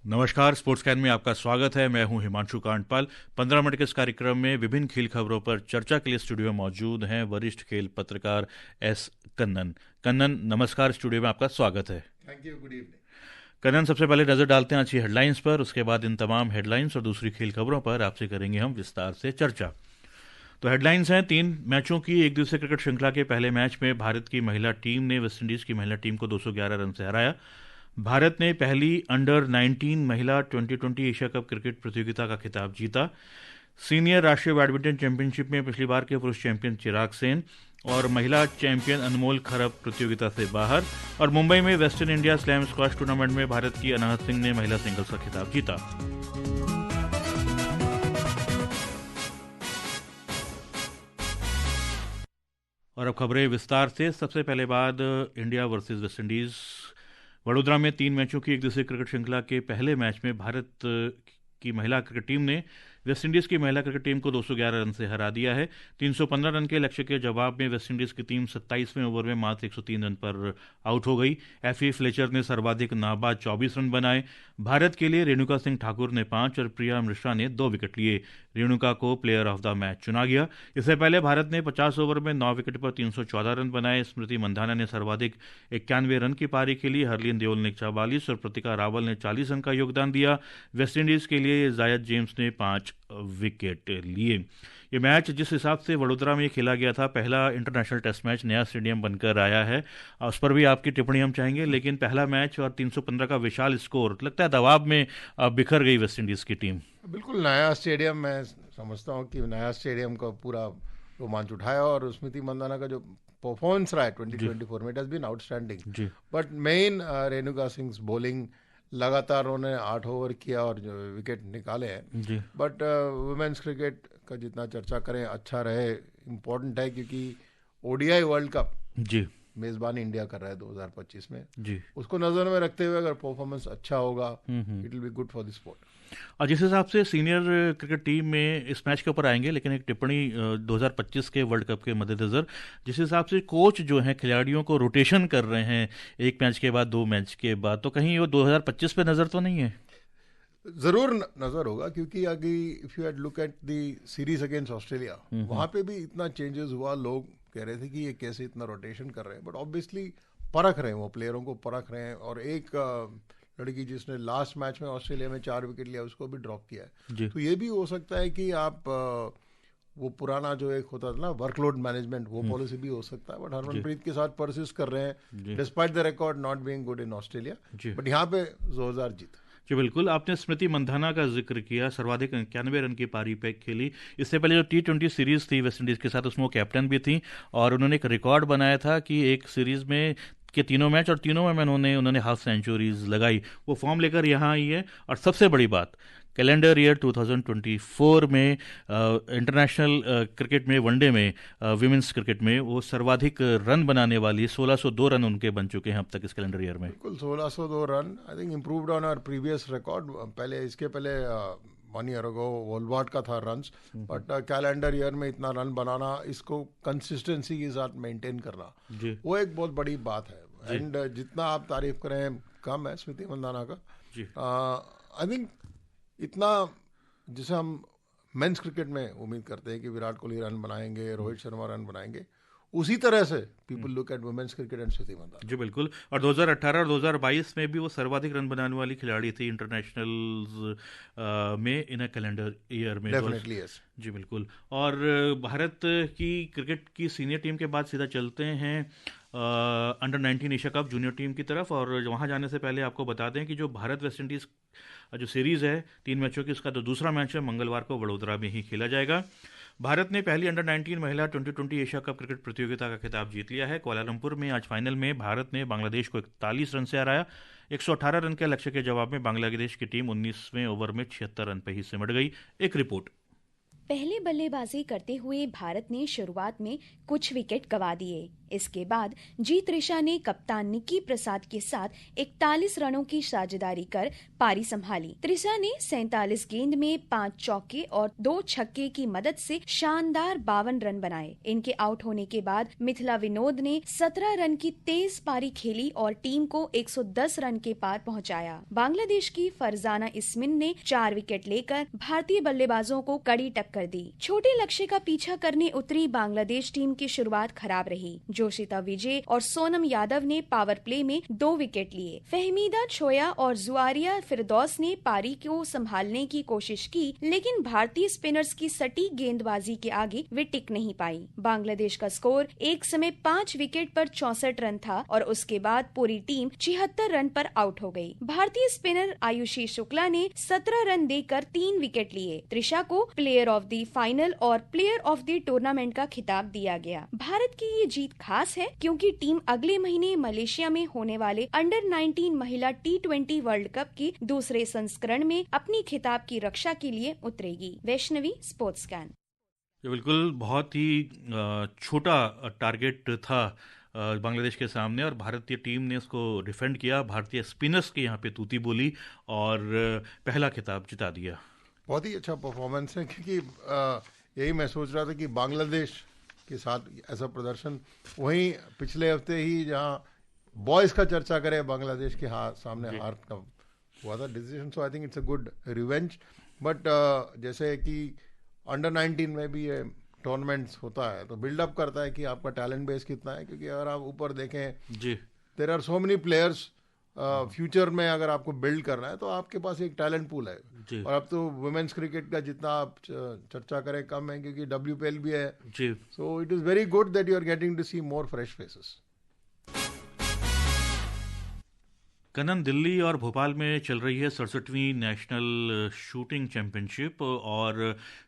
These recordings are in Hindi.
नमस्कार, स्पोर्ट्स कैन में आपका स्वागत है। मैं हूं हिमांशु कांडपाल। 15 मिनट के इस कार्यक्रम में विभिन्न खेल खबरों पर चर्चा के लिए स्टूडियो में मौजूद हैं वरिष्ठ खेल पत्रकार एस कन्नन। कन्नन, नमस्कार, स्टूडियो में आपका स्वागत है। Thank you. Good evening. Kannan, सबसे पहले नजर डालते हैं अच्छी हेडलाइंस पर, उसके बाद इन तमाम हेडलाइंस और दूसरी खेल खबरों पर आपसे करेंगे हम विस्तार से चर्चा। तो हेडलाइंस हैं, 3 मैचों की एक दिवसीय क्रिकेट श्रृंखला के पहले मैच में भारत की महिला टीम ने वेस्टइंडीज की महिला टीम को 211 रन से हराया। भारत ने पहली अंडर 19 महिला 2020 एशिया कप क्रिकेट प्रतियोगिता का खिताब जीता। सीनियर राष्ट्रीय बैडमिंटन चैंपियनशिप में पिछली बार के पुरुष चैंपियन चिराग सेन और महिला चैंपियन अनमोल खरब प्रतियोगिता से बाहर। और मुंबई में western India slam squash tournament में भारत की अनाहत सिंह ने महिला सिंगल्स का खिताब जीता। और अब खबरें विस्तार से। सबसे पहले बाद इंडिया वर्सेस वेस्टइंडीज। वडोदरा में 3 मैचों की एक दिवसीय क्रिकेट श्रृंखला के पहले मैच में भारत की महिला क्रिकेट टीम ने वेस्टइंडीज की महिला क्रिकेट टीम को 211 रन से हरा दिया है। 315 रन के लक्ष्य के जवाब में वेस्टइंडीज की टीम 27वें ओवर में मात्र 103 रन पर आउट हो गई। एफए फ्लेचर ने सर्वाधिक नाबाद 24 रन बनाए। भारत के लिए रेणुका सिंह ठाकुर ने 5 और प्रिया मिश्रा ने 2 विकेट लिए। रेणुका को प्लेयर ऑफ द मैच चुना गया। इससे पहले भारत ने 50 ओवर में 9 विकेट पर 314 रन बनाए। स्मृति मंधाना ने सर्वाधिक 91 रन की पारी खेली। हरलीन देओल ने 44 और प्रतिका रावल ने 40 रन का योगदान दिया। वेस्टइंडीज के लिए जायद जेम्स ने 5 विकेट लिए। ये मैच जिस हिसाब से वडोदरा में खेला गया था, पहला इंटरनेशनल टेस्ट मैच, नया स्टेडियम बनकर आया है, उस पर भी आपकी टिप्पणी हम चाहेंगे। लेकिन पहला मैच और 315 का विशाल स्कोर, लगता है दबाव में बिखर गई वेस्टइंडीज की टीम। बिल्कुल नया स्टेडियम, मैं समझता हूँ कि नया स्टेडियम का पूरा रोमांच उठाया और स्मृति मंदाना का जो परफॉर्मेंस रहा है 2024 में, इट हैज बीन आउटस्टैंडिंग। जी but main Renuka Singh bowling, लगातार उन्होंने 8 ओवर किया और जो विकेट निकाले हैं। जी बट वुमेन्स क्रिकेट का जितना चर्चा करें अच्छा रहे, इम्पोर्टेंट है, क्योंकि ओडीआई वर्ल्ड कप जी मेजबानी इंडिया कर रहा है 2025 में। जी उसको नजर में रखते हुए अगर परफॉर्मेंस अच्छा होगा, it will be good for the sport. और जिस हिसाब से सीनियर क्रिकेट टीम में इस मैच के ऊपर आएंगे, लेकिन एक टिप्पणी 2025 के वर्ल्ड कप के मद्देनजर, जिस हिसाब से कोच जो हैं खिलाड़ियों को रोटेशन कर रहे हैं, एक मैच के बाद 2 मैच के बाद, तो कहीं वो 2025 पे नजर तो नहीं है? जरूर नजर होगा, क्योंकि अगर if you had look at the series against Australia, वहां पे भी इतना चेंजेस हुआ। लोग कह रहे थे कि ये कैसे इतना रोटेशन कर रहे हैं, बट ऑब्वियसली परख रहे हैं, वो प्लेयरों को परख रहे हैं। और एक लड़की जिसने लास्ट मैच में ऑस्ट्रेलिया में 4 विकेट लिया, उसको भी ड्रॉप किया है। तो ये भी हो सकता है कि आप वो पुराना जो एक होता था ना वर्कलोड मैनेजमेंट, वो पॉलिसी भी हो सकता है। बट हरमनप्रीत के साथ परसिस्ट कर रहे हैं despite the record not being good in Australia. But यहाँ पे जोरदार जीत। जी बिल्कुल। आपने स्मृति मंधाना का जिक्र किया, सर्वाधिक 91 रन की पारी पे खेली। इससे पहले जो T20 सीरीज थी वेस्टइंडीज के साथ, उसमें वो कैप्टन भी थी और उन्होंने एक रिकॉर्ड बनाया था कि एक सीरीज में के 3 मैच और तीनों में उन्होंने हाफ सेंचुरीज लगाई। वो फॉर्म लेकर यहाँ आई है। और सबसे बड़ी बात, कैलेंडर ईयर 2024 में इंटरनेशनल क्रिकेट में, वनडे में, विमेंस क्रिकेट में वो सर्वाधिक रन बनाने वाली 1602 रन उनके बन चुके हैं अब तक इस कैलेंडर ईयर में। बिल्कुल 1602 run, I think improved on our previous record. पहले इसके पहले 1 ईयर अगो वोलवार्ड का था रन्स। बट कैलेंडर ईयर में इतना रन बनाना, इसको कंसिस्टेंसी के साथ मेंटेन करना, जी वो एक बहुत बड़ी बात है। एंड जितना आप तारीफ करें कम है स्मृति मंदाना का। जी आई थिंक इतना, जैसे हम मेंस क्रिकेट में उम्मीद करते हैं कि विराट कोहली रन बनाएंगे, रोहित शर्मा रन बनाएंगे, उसी तरह से people look at women's cricket and Smriti Mandhana. जी बिल्कुल। और 2018 और 2022 में भी वो सर्वाधिक रन बनाने वाली खिलाड़ी थी इंटरनेशनल में, इन अ कैलेंडर ईयर में। Definitely yes. जी बिल्कुल। और भारत की क्रिकेट की सीनियर टीम के बाद सीधा चलते हैं under 19 Asia cup junior team की तरफ। और वहाँ जाने से पहले आपको बता दें कि जो भारत वेस्ट इंडीज़ जो सीरीज़ है 3 मैचों की, उसका तो दूसरा मैच है मंगलवार को वडोदरा में ही खेला जाएगा। भारत ने पहली अंडर 19 महिला 2020 एशिया कप क्रिकेट प्रतियोगिता का खिताब जीत लिया है। कुआलालंपुर में आज फाइनल में भारत ने बांग्लादेश को 41 रन से हराया। 118 रन के लक्ष्य के जवाब में बांग्लादेश की टीम 19वें ओवर में 76 रन पर ही सिमट गई। एक रिपोर्ट। पहले बल्लेबाजी करते हुए भारत ने शुरुआत में कुछ विकेट गंवा दिए। इसके बाद जी त्रिशा ने कप्तान निक्की प्रसाद के साथ 41 रनों की साझेदारी कर पारी संभाली। त्रिशा ने 47 गेंद में 5 चौके और 2 छक्के की मदद से शानदार 52 रन बनाए। इनके आउट होने के बाद मिथिला विनोद ने 17 रन की तेज पारी खेली और टीम को 110 रन के पार पहुंचाया। बांग्लादेश की फरजाना इस्मिन ने 4 विकेट लेकर भारतीय बल्लेबाजों को कड़ी टक्कर दी। छोटे लक्ष्य का पीछा करने उतरी बांग्लादेश टीम की शुरुआत खराब रही। जोशिता विजय और सोनम यादव ने पावर प्ले में 2 विकेट लिए। फहमीदा छोया और जुआरिया फिरदौस ने पारी को संभालने की कोशिश की, लेकिन भारतीय स्पिनर्स की सटीक गेंदबाजी के आगे वे टिक नहीं पाई। बांग्लादेश का स्कोर एक समय 5 विकेट पर 64 रन था और उसके बाद पूरी टीम 76 रन पर आउट हो गई। भारतीय स्पिनर आयुषी शुक्ला ने 17 रन देकर 3 विकेट लिए। त्रिशा को प्लेयर ऑफ द फाइनल और प्लेयर ऑफ द टूर्नामेंट का खिताब दिया गया। भारत की ये जीत खास है क्योंकि टीम अगले महीने मलेशिया में होने वाले अंडर 19 महिला T20 वर्ल्ड कप के दूसरे संस्करण में अपनी खिताब की रक्षा के लिए उतरेगी। Vaishnavi, sports can. ये बिल्कुल बहुत ही छोटा टारगेट था बांग्लादेश के सामने और भारतीय टीम ने उसको डिफेंड किया। भारतीय स्पिनर्स की यहाँ पे तूती बोली और पहला खिताब जिता दिया। बहुत ही अच्छा परफॉर्मेंस है क्योंकि यही मैं सोच रहा था कि बांग्लादेश के साथ ऐसा प्रदर्शन, वहीं पिछले हफ्ते ही जहाँ बॉयज़ का चर्चा करें, बांग्लादेश के सामने हार का हुआ था decision. So I think it's a good revenge. But जैसे कि अंडर 19 में भी ये टूर्नामेंट्स होता है तो बिल्डअप करता है कि आपका टैलेंट बेस कितना है, क्योंकि अगर आप ऊपर देखें जी, there are so many players. Future में अगर आपको बिल्ड करना है तो आपके पास एक टैलेंट पूल है। और अब तो वुमेन्स क्रिकेट का जितना आप चर्चा करें कम है, क्योंकि WPL भी है जी। So it is very good that you are getting to see more fresh faces. Kanan, Delhi और भोपाल में चल रही है 67वीं नेशनल शूटिंग चैंपियनशिप और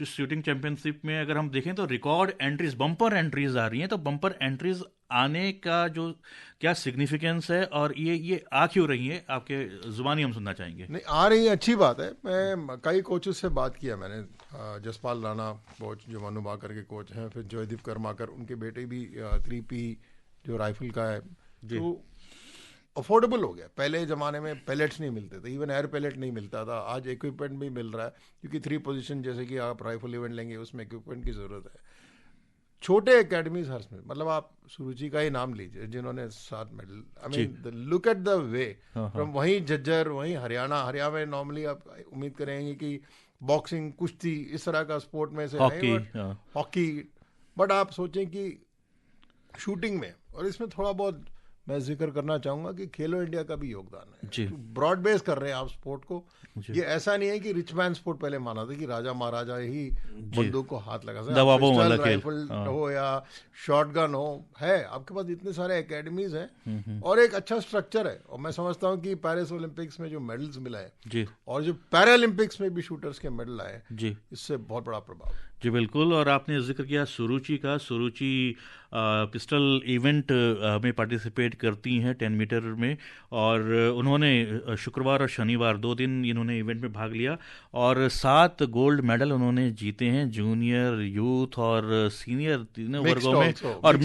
इस शूटिंग चैंपियनशिप में अगर हम देखें तो रिकॉर्ड एंट्रीज, बम्पर एंट्रीज आ रही हैं। तो बम्पर एंट्रीज आने का जो क्या सिग्निफिकेंस है और ये आ क्यों रही है, आपके जुबानी हम सुनना चाहेंगे। नहीं, आ रही है, अच्छी बात है। मैं कई कोचेस से बात किया मैंने, जसपाल राणा कोच जो मनु भाकर के कोच हैं, फिर जयदीप कर्माकर, उनके बेटे भी 3P जो राइफल का है, तो अफोर्डेबल हो गया। पहले ज़माने में पैलेट्स नहीं मिलते थे, इवन एयर पैलेट नहीं मिलता था। आज इक्विपमेंट भी मिल रहा है, क्योंकि 3 पोजीशन जैसे कि आप राइफल इवेंट लेंगे उसमें इक्विपमेंट की ज़रूरत है। छोटे एकेडमीज हर में, मतलब आप सुरुचि का ही नाम लीजिए जिन्होंने 7 medal, I mean look at the way from, वहीं झज्जर, वहीं हरियाणा में नॉर्मली आप उम्मीद करेंगे कि बॉक्सिंग, कुश्ती इस तरह का स्पोर्ट में से हॉकी, बट आप सोचें कि शूटिंग में, और इसमें थोड़ा बहुत मैं जिक्र करना चाहूंगा कि खेलो इंडिया का भी योगदान है। ब्रॉड बेस कर रहे हैं आप स्पोर्ट को। ये ऐसा नहीं है कि रिच मैन स्पोर्ट पहले माना था कि राजा महाराजा ही बंदूक को हाथ लगा सकते, राइफल हो या शॉटगन हो, है आपके पास इतने सारे एकेडमीज हैं और एक अच्छा स्ट्रक्चर है। और मैं समझता हूँ कि पेरिस ओलंपिक्स में जो मेडल्स मिला है और जो पैरालंपिक्स में भी शूटर्स के मेडल आए, इससे बहुत बड़ा प्रभाव। जी बिल्कुल। और आपने जिक्र किया सुरुचि का। सुरुचि पिस्टल इवेंट में पार्टिसिपेट करती हैं 10 मीटर में, और उन्होंने शुक्रवार और शनिवार 2 दिन इन्होंने इवेंट में भाग लिया और 7 गोल्ड मेडल उन्होंने जीते हैं, जूनियर, यूथ और सीनियर तीनों वर्गों में, और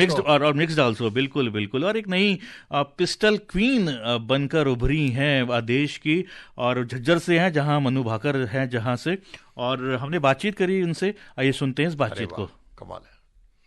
मिक्स्ड आल्सो। बिल्कुल बिल्कुल। और एक नई पिस्टल क्वीन बनकर उभरी हैं देश की, और झज्जर से हैं जहां मनु भाकर हैं जहां से, और हमने बातचीत करी उनसे। आइए सुनते हैं इस बातचीत को। कमाल है।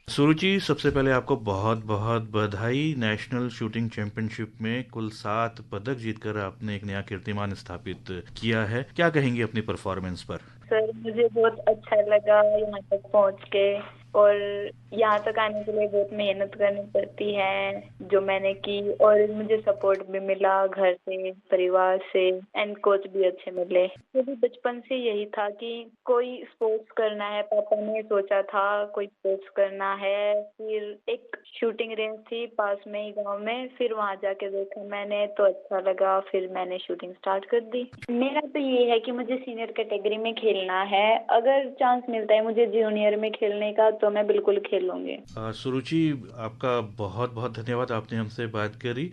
सुरुचि, सबसे पहले आपको बहुत बहुत बधाई। नेशनल शूटिंग चैंपियनशिप में कुल 7 पदक जीतकर आपने एक नया कीर्तिमान स्थापित किया है। क्या कहेंगे अपनी परफॉर्मेंस पर? सर, मुझे बहुत अच्छा लगा यहाँ तक पहुँच के, और यहाँ तक आने के लिए बहुत मेहनत करनी पड़ती है जो मैंने की, और मुझे सपोर्ट भी मिला घर से, परिवार से, एंड कोच भी अच्छे मिले। मुझे बचपन से यही था कि कोई स्पोर्ट्स करना है, पापा ने सोचा था कोई स्पोर्ट्स करना है। फिर एक शूटिंग रेंज थी पास में ही गाँव में, फिर वहाँ जाके देखा मैंने तो अच्छा लगा, फिर मैंने शूटिंग स्टार्ट कर दी। मेरा तो ये है कि मुझे सीनियर कैटेगरी में खेलना है, अगर चांस मिलता है मुझे जूनियर में खेलने का तो मैं बिल्कुल खेलूंगी। सुरुचि, आपका बहुत बहुत धन्यवाद, आपने हमसे बात करी।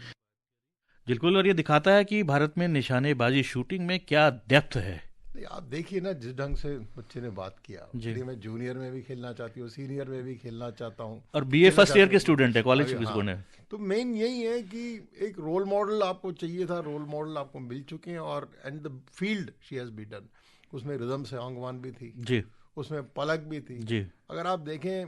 बिल्कुल। और ये दिखाता है कि भारत में निशानेबाजी शूटिंग में क्या डेप्थ है। आप देखिए ना जिस ढंग से बच्चे ने बात किया कि मैं जूनियर में भी खेलना चाहती हूँ, सीनियर में भी खेलना चाहता हूँ, और बीए फर्स्ट ईयर के स्टूडेंट है, कॉलेज के स्टूडेंट है। तो मेन यही है कि एक रोल मॉडल आपको चाहिए था, रोल मॉडल आपको मिल चुके हैं, और and the field she has beaten. उसमें रिदम से आंगवान भी थी जी, उसमें पलक भी थी जी। अगर आप देखें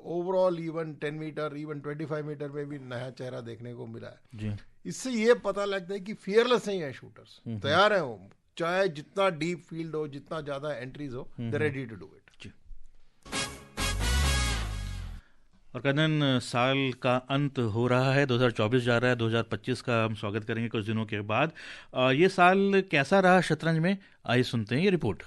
overall even 10 meter even 25 meter में भी नया चेहरा देखने को मिला है जी। इससे ये पता लगता है कि फियरलेस नहीं है शूटर्स, तैयार है वो, चाहे जितना डीप फील्ड हो, जितना ज्यादा एंट्रीज हो, दे रेडी टू डू इट। और कनन, साल का अंत हो रहा है, 2024 जा रहा है, 2025 का हम स्वागत करेंगे कुछ दिनों के बाद। ये साल कैसा रहा शतरंज में, आइए सुनते हैं ये रिपोर्ट।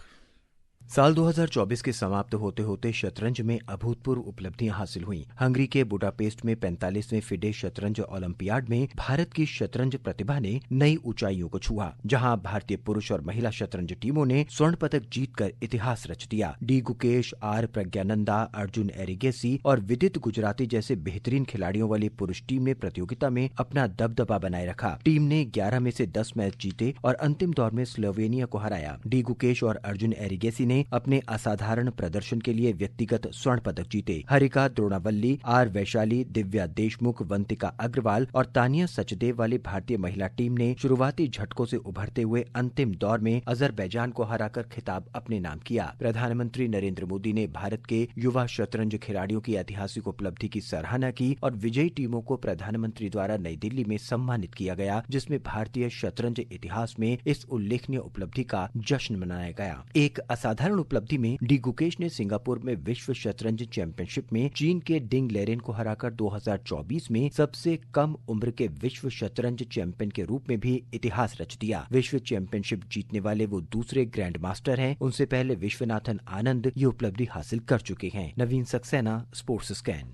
साल 2024 के समाप्त होते होते शतरंज में अभूतपूर्व उपलब्धियां हासिल हुई। हंगरी के बुडापेस्ट में 45वें फिडे शतरंज ओलंपियाड में भारत की शतरंज प्रतिभा ने नई ऊंचाइयों को छुआ, जहां भारतीय पुरुष और महिला शतरंज टीमों ने स्वर्ण पदक जीतकर इतिहास रच दिया। डी गुकेश, आर प्रज्ञानंदा, अर्जुन एरिगेसी और विदित गुजराती जैसे बेहतरीन खिलाड़ियों वाली पुरुष टीम ने प्रतियोगिता में अपना दबदबा बनाए रखा। टीम ने 11 में से 10 मैच जीते और अंतिम दौर में स्लोवेनिया को हराया। डी गुकेश और अर्जुन एरिगेसी ने अपने असाधारण प्रदर्शन के लिए व्यक्तिगत स्वर्ण पदक जीते। हरिका द्रोणावल्ली, आर वैशाली, दिव्या देशमुख, वंतिका अग्रवाल और तानिया सचदेव वाली भारतीय महिला टीम ने शुरुआती झटकों से उभरते हुए अंतिम दौर में अजरबैजान को हराकर खिताब अपने नाम किया। प्रधानमंत्री नरेंद्र मोदी ने भारत के युवा शतरंज खिलाड़ियों की ऐतिहासिक उपलब्धि की सराहना की और विजयी टीमों को प्रधानमंत्री द्वारा नई दिल्ली में सम्मानित किया गया, जिसमें भारतीय शतरंज इतिहास में इस उल्लेखनीय उपलब्धि का जश्न मनाया गया। एक असाधारण उपलब्धि में डी गुकेश ने सिंगापुर में विश्व शतरंज चैंपियनशिप में चीन के डिंग लेरेन को हराकर 2024 में सबसे कम उम्र के विश्व शतरंज चैंपियन के रूप में भी इतिहास रच दिया। विश्व चैंपियनशिप जीतने वाले वो दूसरे ग्रैंड मास्टर हैं। उनसे पहले विश्वनाथन आनंद ये उपलब्धि हासिल कर चुके हैं। नवीन सक्सेना, स्पोर्ट्स स्कैन।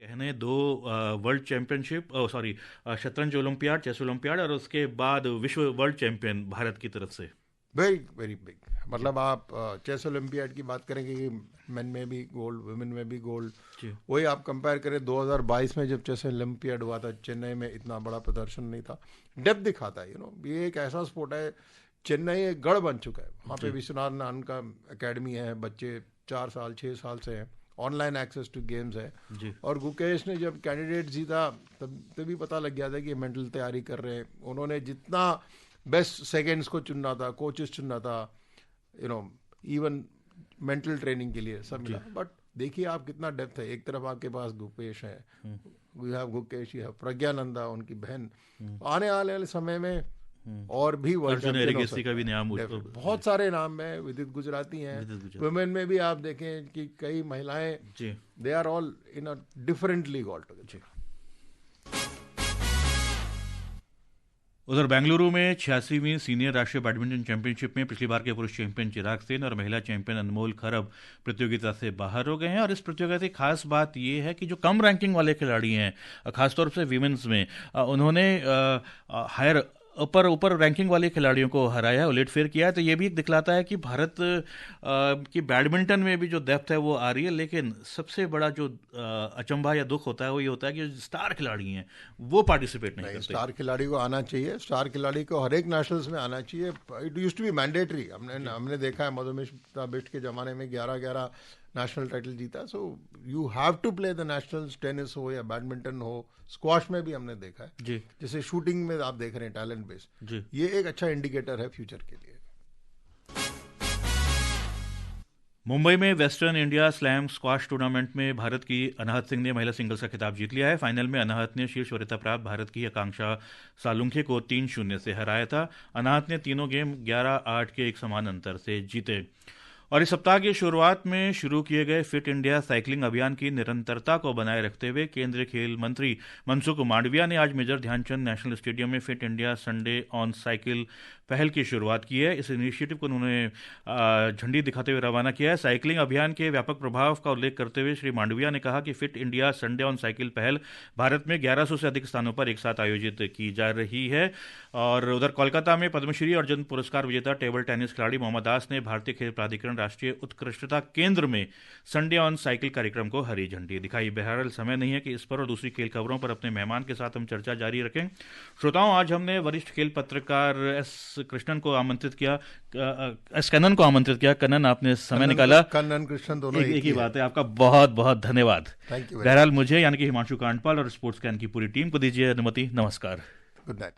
कहने दो वर्ल्ड चैंपियनशिप, शतरंज ओलंपियाड, चेस ओलंपियाड, और उसके बाद विश्व वर्ल्ड चैंपियन भारत की तरफ से। Very very big. मतलब आप चेस ओलंपियाड की बात करेंगे कि मेन में भी गोल्ड, वुमेन में भी गोल्ड, वही आप कंपेयर करें 2022 में जब चेस ओलंपियाड हुआ था चेन्नई में, इतना बड़ा प्रदर्शन नहीं था। डेप्थ दिखाता है, ये एक ऐसा स्पोर्ट है, चेन्नई एक गढ़ बन चुका है। वहाँ पे विश्वनाथन आनंद का एकेडमी है, बच्चे 4 साल 6 साल से हैं, ऑनलाइन एक्सेस टू गेम्स है। और गुकेश ने जब कैंडिडेट जीता तभी पता लग गया था कि मेंटल तैयारी कर रहे हैं। उन्होंने जितना बेस्ट सेकेंड्स को चुनना था, कोचेस चुनना था, इवन मेंटल ट्रेनिंग के लिए सब मिला। बट देखिए आप कितना डेप्थ है। एक तरफ आपके पास गुकेश है, you have Gukesh, you have Praggnanandhaa उनकी बहन। आने वाले समय में और भी वर्ल्ड चैंपियन का भी नाम, बहुत सारे नाम है। विदित गुजराती हैं। वुमेन में भी आप देखें कि कई महिलाएं, they are all in a different league all together. उधर बेंगलुरु में 86वीं सीनियर राष्ट्रीय बैडमिंटन चैंपियनशिप में पिछली बार के पुरुष चैंपियन चिराग सेन और महिला चैंपियन अनमोल खरब प्रतियोगिता से बाहर हो गए हैं। और इस प्रतियोगिता की खास बात यह है कि जो कम रैंकिंग वाले खिलाड़ी हैं, खासतौर से वीमेंस में, उन्होंने हायर ऊपर रैंकिंग वाले खिलाड़ियों को हराया, उलटफेर किया है। तो ये भी दिखलाता है कि भारत की बैडमिंटन में भी जो डेप्थ है वो आ रही है। लेकिन सबसे बड़ा जो अचंभा या दुख होता है वो ये होता है कि जो स्टार खिलाड़ी हैं वो पार्टिसिपेट नहीं करते। स्टार खिलाड़ी को आना चाहिए, स्टार खिलाड़ी को हर एक नेशनल्स में आना चाहिए। It used to be mandatory. हमने देखा है मधुमेश बिष्ट के जमाने में 11-11 नेशनल टाइटल जीता। So you have to play the nationals. Tennis हो या बैडमिंटन हो, स्क्वाश में भी हमने देखा है जी। जैसे शूटिंग में आप देख रहे हैं टैलेंट बेस्ड, ये एक अच्छा इंडिकेटर है फ्यूचर के लिए। मुंबई में western India slam squash tournament में भारत की अनाहत सिंह ने महिला सिंगल्स का खिताब जीत लिया है। फाइनल में अनाहत ने शीर्ष वरीयता प्राप्त भारत की आकांक्षा सालुंखे को 3-0 से हराया था। अनाहत ने तीनों गेम 11-8 के एक समान अंतर से जीते। और इस सप्ताह की शुरुआत में शुरू किए गए फिट इंडिया साइकिलिंग अभियान की निरंतरता को बनाए रखते हुए केंद्रीय खेल मंत्री मनसुख मांडविया ने आज मेजर ध्यानचंद नेशनल स्टेडियम में fit India Sunday on cycle पहल की शुरुआत की है। इस इनिशिएटिव को उन्होंने झंडी दिखाते हुए रवाना किया है। साइकिलिंग अभियान के व्यापक प्रभाव का उल्लेख करते हुए श्री मांडविया ने कहा कि fit India Sunday on cycle पहल भारत में 1100 से अधिक स्थानों पर एक साथ आयोजित की जा रही है। और उधर कोलकाता में पद्मश्री अर्जुन पुरस्कार विजेता टेबल टेनिस खिलाड़ी मोहम्मद दास ने भारतीय खेल प्राधिकरण राष्ट्रीय उत्कृष्टता केंद्र में संडे ऑन साइकिल कार्यक्रम को हरी झंडी दिखाई। बहरहाल समय नहीं है कि इस पर और दूसरी खेल खबरों पर अपने मेहमान के साथ हम चर्चा जारी रखें। श्रोताओं, आज हमने वरिष्ठ खेल पत्रकार एस कन्नन को आमंत्रित किया। कन्नन, आपने समय निकाला। कन्नन कृष्णन दोनों एक ही बात है। आपका बहुत बहुत धन्यवाद। Thank you. बहरहाल मुझे यानी कि हिमांशु कांडपाल और स्पोर्ट्स कैन की पूरी टीम को दीजिए अनुमति। नमस्कार। Good night.